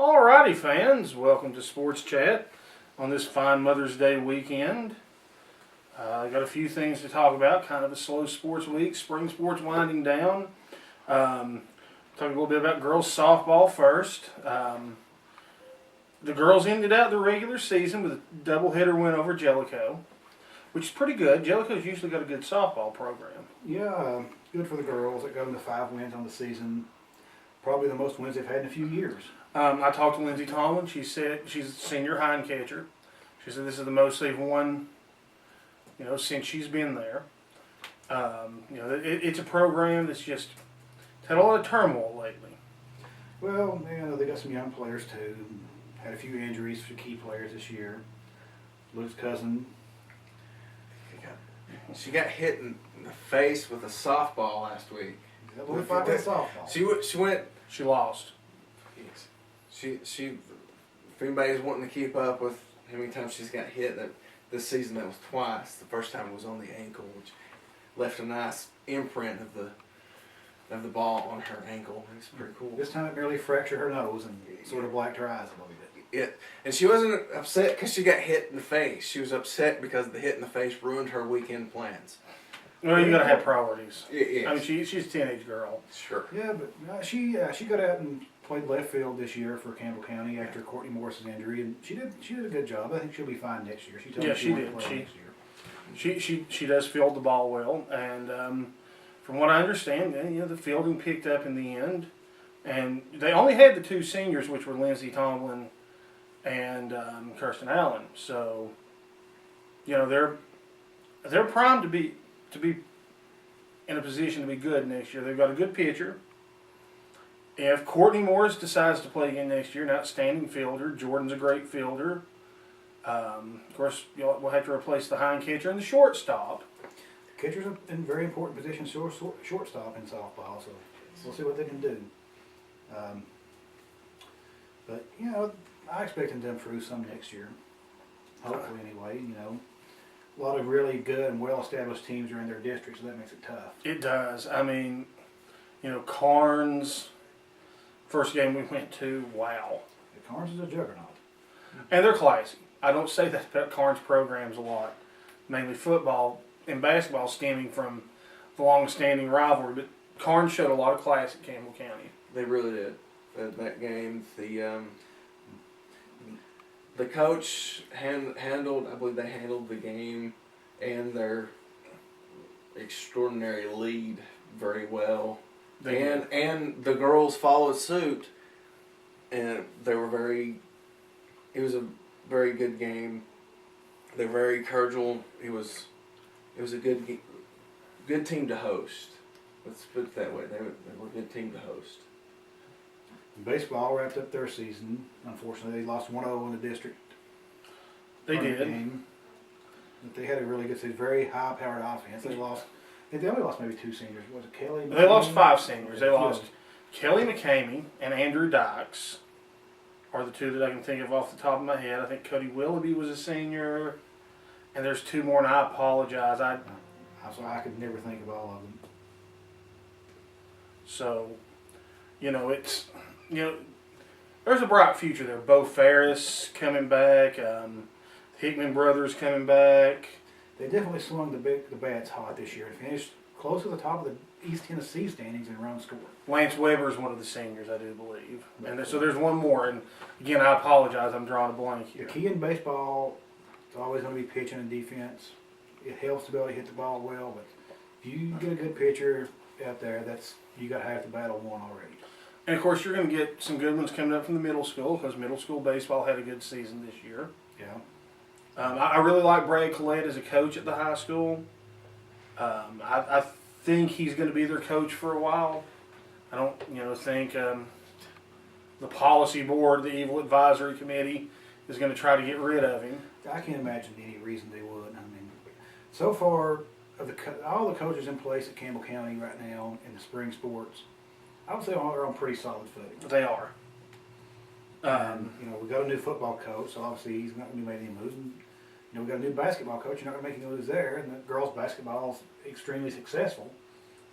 Alrighty, fans, welcome to Sports Chat on this fine Mother's Day weekend. I got a few things to talk about, kind of a slow sports week, spring sports winding down. Talk a little bit about girls softball first. The girls ended out the regular season with a doubleheader win over Jellicoe, which is pretty good. Jellicoe's usually got a good softball program. Yeah, good for the girls. It got them to 5 wins on the season. Probably the most wins they've had in a few years. I talked to Lindsay Tomlin. She said she's a senior hind catcher. She said this is the most they've won, since she's been there. It's a program that's just had a lot of turmoil lately. Well, they got some young players too. Had a few injuries for key players this year. Luke's cousin. She got hit in the face with a softball last week. Softball. She went. She lost. She. If anybody's wanting to keep up with how many times she's got hit, that this season that was twice. The first time was on the ankle, which left a nice imprint of the ball on her ankle. It's pretty cool. This time it barely fractured her nose and sort of blacked her eyes a little bit. And she wasn't upset because she got hit in the face. She was upset because the hit in the face ruined her weekend plans. Well, you gotta have priorities. Yeah. I mean, she's a teenage girl. Sure. Yeah, but she got out and played left field this year for Campbell County after Courtney Morris's injury, and she did a good job. I think she'll be fine next year. She told me she wanted to play next year. She does field the ball well, and from what I understand, the fielding picked up in the end, and they only had the two seniors, which were Lindsay Tomlin and Kirsten Allen. So, they're primed to be in a position to be good next year. They've got a good pitcher. If Courtney Morris decides to play again next year, an outstanding fielder. Jordan's a great fielder. Of course, we'll have to replace the hind catcher and the shortstop. The catcher's a very important position, shortstop in softball, so we'll see what they can do. But I expect them to improve some next year. Hopefully, anyway. A lot of really good and well-established teams are in their district, so that makes it tough. It does. I mean, Carnes, first game we went to, wow. Carnes is a juggernaut. And they're classy. I don't say that about Carnes programs a lot. Mainly football and basketball stemming from the long-standing rivalry, but Carnes showed a lot of class at Campbell County. They really did. That game, the coach handled the game and their extraordinary lead very well. And the girls followed suit, and it was a very good game. They're very cordial. It was a good team to host. Let's put it that way. They were a good team to host. Baseball wrapped up their season. Unfortunately, they lost 1-0 in the district. They did. Game. But they had a really good season. Very high-powered offense. They only lost maybe 2 seniors. Was it Kelly? They lost 5 seniors. They lost Kelly McCamey and Andrew Dykes are the 2 that I can think of off the top of my head. I think Cody Willoughby was a senior, and there's 2 more, and I apologize. I could never think of all of them. So, there's a bright future there. Bo Ferris coming back, Hickman brothers coming back. They definitely swung the bats hot this year and finished close to the top of the East Tennessee standings in runs scored. Lance Weber is one of the seniors, I do believe. And so there's one more, and again, I apologize, I'm drawing a blank here. The key in baseball is always going to be pitching and defense. It helps to be able to hit the ball well, but if you get a good pitcher out there, you got half the battle won already. And of course, you're going to get some good ones coming up from the middle school, because middle school baseball had a good season this year. Yeah. I really like Brad Collette as a coach at the high school. I think he's going to be their coach for a while. I don't, think the policy board, the evil advisory committee, is going to try to get rid of him. I can't imagine any reason they would. I mean, so far, all the coaches in place at Campbell County right now in the spring sports, I would say they're on pretty solid footing. They are. We got a new football coach, so obviously he's not going to make any moves. And, we got a new basketball coach. You're not going to make any moves there. And the girls' basketball is extremely successful.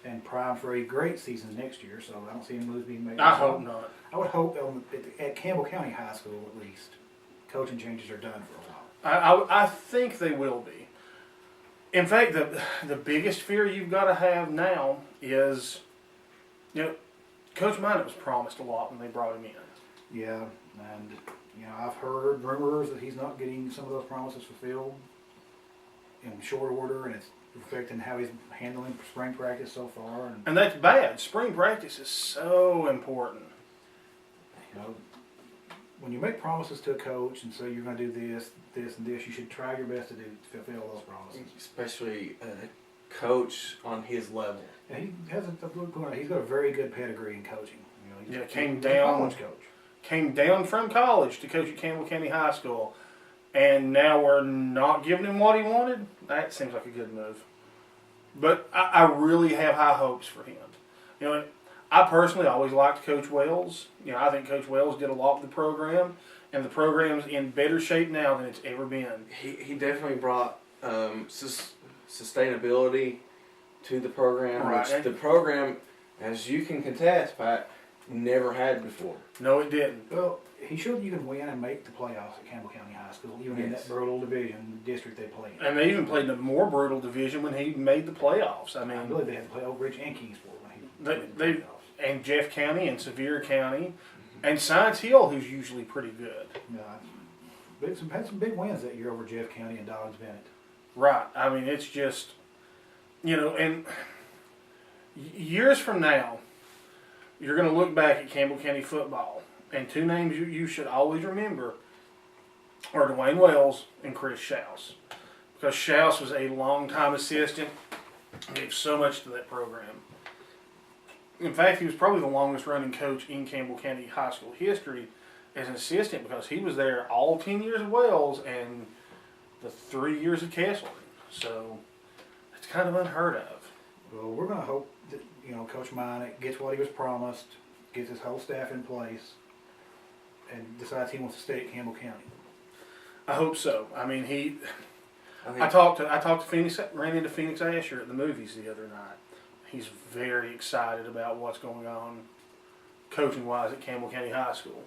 and primed for a great season next year. So I don't see any moves being made. I hope not. I would hope at Campbell County High School at least, coaching changes are done for a while. I think they will be. In fact, the biggest fear you've got to have now is, Coach Minot was promised a lot when they brought him in. Yeah, and I've heard rumors that he's not getting some of those promises fulfilled in short order, and it's affecting how he's handling spring practice so far. And that's bad. Spring practice is so important. When you make promises to a coach and say you're going to do this, this, and this, you should try your best to fulfill those promises. Especially a coach on his level. Yeah, he has he's got a very good pedigree in coaching. He's Came a down. college coach. Came down from college to coach at Campbell County High School, and now we're not giving him what he wanted. That seems like a good move. But I really have high hopes for him. I personally always liked Coach Wells. I think Coach Wells did a lot with the program, and the program's in better shape now than it's ever been. He definitely brought sustainability to the program, Right. which the program, as you can contest, Pat, never had before. No, it didn't. Well, he showed you can win and make the playoffs at Campbell County High School, even in that brutal division district they played in. And they even played in a more brutal division when he made the playoffs. I I mean, believe they had to play Oak Ridge and Kingsport when he They- made the they- playoffs. and Jeff County and Sevier County, and Science Hill, who's usually pretty good. Had some big wins that year over Jeff County and Dobbins Bennett. Right. I mean, it's just, and years from now, you're going to look back at Campbell County football, and two names you should always remember are Dwayne Wells and Chris Schaus. Because Schaus was a long-time assistant, gave so much to that program. In fact, he was probably the longest-running coach in Campbell County High School history as an assistant because he was there all 10 years of Wells and the 3 years of Kessler. So it's kind of unheard of. Well, we're going to hope that Coach Minot gets what he was promised, gets his whole staff in place, and decides he wants to stay at Campbell County. I hope so. I mean, I I talked to Phoenix, ran into Phoenix Asher at the movies the other night. He's very excited about what's going on coaching-wise at Campbell County High School.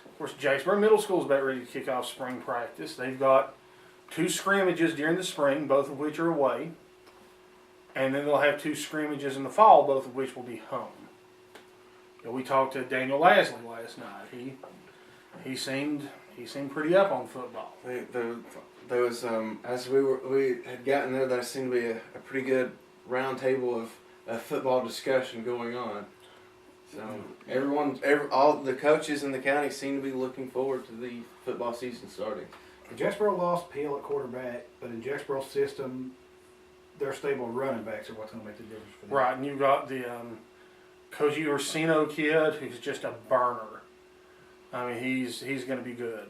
Of course, Jacksboro Middle School is about ready to kick off spring practice. They've got 2 scrimmages during the spring, both of which are away. And then they'll have 2 scrimmages in the fall, both of which will be home. We talked to Daniel Lasley last night. He seemed pretty up on football. There was as we had gotten there seemed to be a pretty good round table of football discussion going on. So all the coaches in the county seem to be looking forward to the football season starting. Jacksboro lost Peel at quarterback, but in Jacksboro's system, their stable running backs are what's going to make the difference for them. Right, and you've got the Koji Orsino kid who's just a burner. I mean, he's going to be good.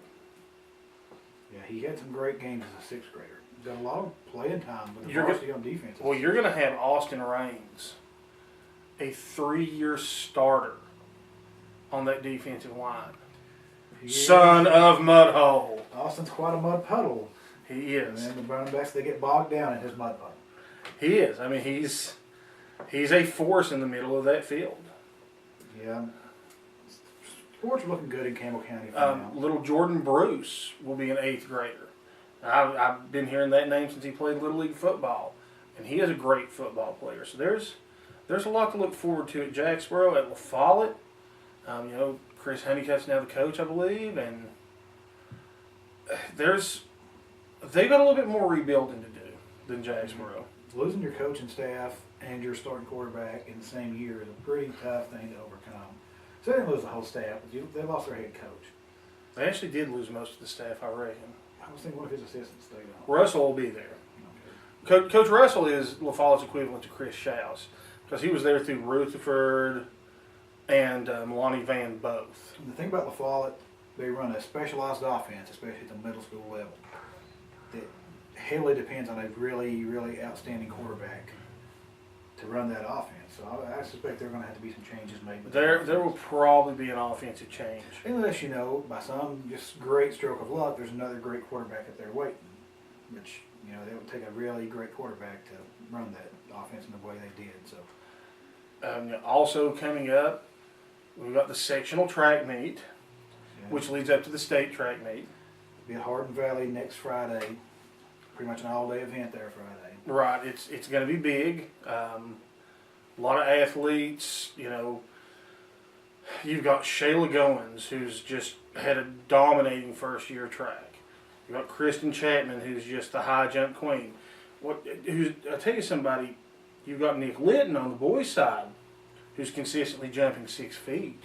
Yeah, he had some great games as a 6th grader. Got a lot of playing time with the You're varsity on defense. Well, you're going to have Austin Raines, a 3-year starter on that defensive line. Son of Mudhole. Austin's quite a mud puddle. He And is. then the running backs, they get bogged down in his mud puddle. He is. I mean, he's a force in the middle of that field. Yeah. Sports are looking good in Campbell County for now. Little Jordan Bruce will be an 8th grader. I've been hearing that name since he played Little League football, and he is a great football player. So there's a lot to look forward to at Jacksboro, at La Follette. Chris Honeycutt's now the coach, I believe, and they've got a little bit more rebuilding to do than Jacksboro. Losing your coaching staff and your starting quarterback in the same year is a pretty tough thing to overcome. So they didn't lose the whole staff, but they lost their head coach. They actually did lose most of the staff, I reckon. I was thinking one of his assistants stayed on. Russell will be there. Okay. Coach Russell is La Follette's equivalent to Chris Schaus because he was there through Rutherford and Lonnie Van both. And the thing about La Follette, they run a specialized offense, especially at the middle school level, that heavily depends on a really, really outstanding quarterback to run that offense. So I suspect there are going to have to be some changes made. with that There will offense. probably be an offensive change. Unless, by some just great stroke of luck, there's another great quarterback up there waiting, which You know, it would take a really great quarterback to run that offense in the way they did. So Also coming up, we've got the sectional track meet, yeah. which leads up to the state track meet. Be at Hardin Valley next Friday. Pretty much an all-day event there Friday. Right, it's going to be big. A lot of athletes, you know. You've got Shayla Goins, who's just had a dominating first year track. You've got Kristen Chapman, who's just the high jump queen. I'll tell you somebody, you've got Nick Litton on the boys' side, who's consistently jumping 6 feet.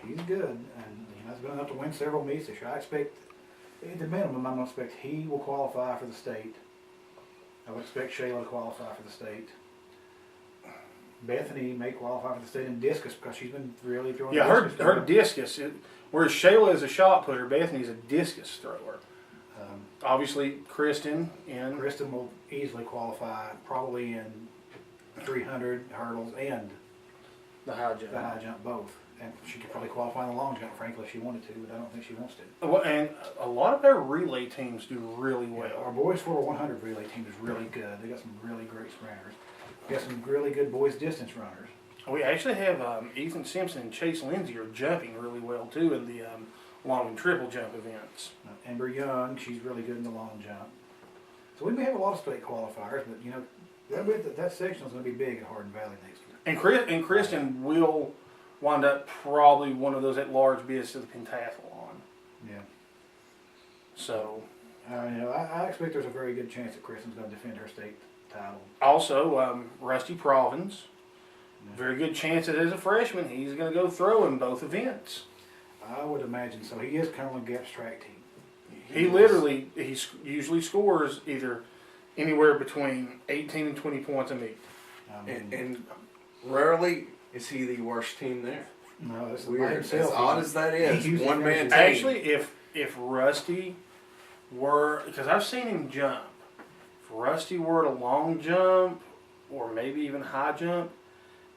He's good, and he's been enough to win several meets this year. I expect, at the minimum, I'm going to expect he will qualify for the state. I would expect Shayla to qualify for the state. Bethany may qualify for the state in discus because she's been really throwing. Yeah, her discus, whereas Shayla is a shot putter, Bethany's a discus thrower. Obviously, Kristen will easily qualify, probably in 300 hurdles and the high jump. the high jump both. And she could probably qualify in the long jump, frankly, if she wanted to, but I don't think she wants to. Well, and a lot of their relay teams do really well. Our boys 4x100 relay team is really good. They got some really great sprinters. We got some really good boys distance runners. We actually have Ethan Simpson and Chase Lindsay are jumping really well too in the long and triple jump events. Amber Young, she's really good in the long jump. So we may have a lot of state qualifiers, but you know, that section is going to be big at Hardin Valley next year. And Kristen will wind up probably one of those at-large bids to the pentathlon. Yeah. So. I expect there's a very good chance that Kristen's going to defend her state title. Also, Rusty Provins. Very good chance that as a freshman he's going to go throw in both events. I would imagine so. He is Cumberland Gap's track team. He usually scores either anywhere between 18 and 20 points a meet. And rarely is he the worst team there. No, that's Weird. As odd as that is, He one man team. Actually, if Rusty were, because I've seen him jump, if Rusty were to long jump or maybe even high jump,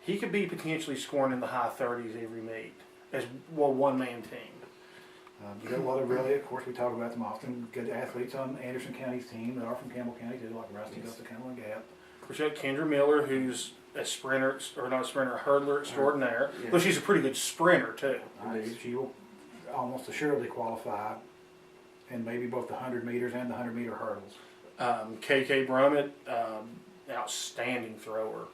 he could be potentially scoring in the high 30s every meet as one man team. You got a lot of really, of course, we talk about them often, good athletes on Anderson County's team that are from Campbell County too, like Rusty goes to Cumberland Gap. Of course, you got Kendra Miller, who's a sprinter, or not a sprinter, a hurdler extraordinaire. Yeah. But she's a pretty good sprinter too. She will almost assuredly qualify in maybe both the 100 meters and the 100 meter hurdles. KK Brummett, outstanding thrower.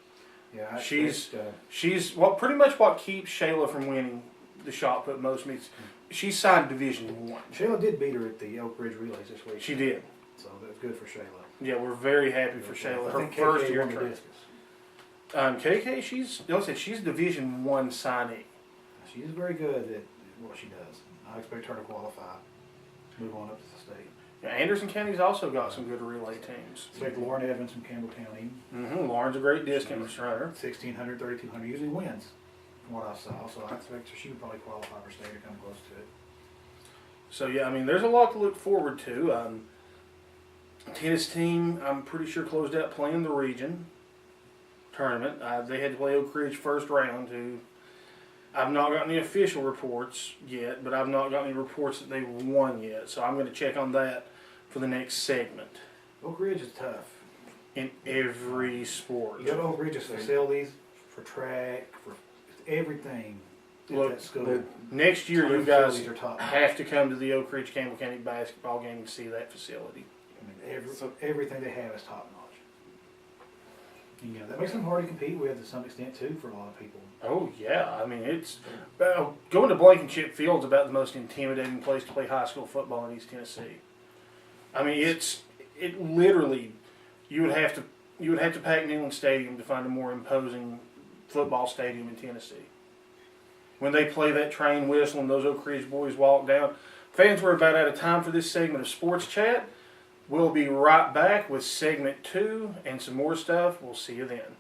Yeah, She's pretty much what keeps Shayla from winning the shot put most meets. She's signed Division I. Shayla did beat her at the Oak Ridge Relays this week. She did. So that's good for Shayla. Yeah, we're very happy for Shayla. I Her think first KK year won the track. discus. KK, she's Division I signee. She's very good at what she does. I expect her to qualify, move on up to the state. Yeah, Anderson County's also got some good relay teams. Expect Lauren Evans from Campbell County, Lauren's a great distance runner. 1600, 3200, usually wins from what I saw. So I expect she would probably qualify for state or come close to it. So yeah, I mean, there's a lot to look forward to. Tennis team, I'm pretty sure closed out playing the region tournament. They had to play Oak Ridge first round. I've not got any official reports yet, but I've not got any reports that they've won yet. So I'm going to check on that for the next segment. Oak Ridge is tough. In every sport. You got Oak Ridge's facilities for track, for everything. Look, at that school. Next year, you Facilities guys are top. have to come to the Oak Ridge Campbell County basketball game and see that facility. I mean, everything they have is top notch. And, you know, that makes them hard to compete with to some extent too for a lot of people. Oh yeah, I mean it's going to Blankenship Field's about the most intimidating place to play high school football in East Tennessee. I mean it literally you would have to pack Neyland Stadium to find a more imposing football stadium in Tennessee. When they play that train whistle and those Oak Ridge boys walk down, fans, we're about out of time for this segment of Sports Chat. We'll be right back with segment 2 and some more stuff. We'll see you then.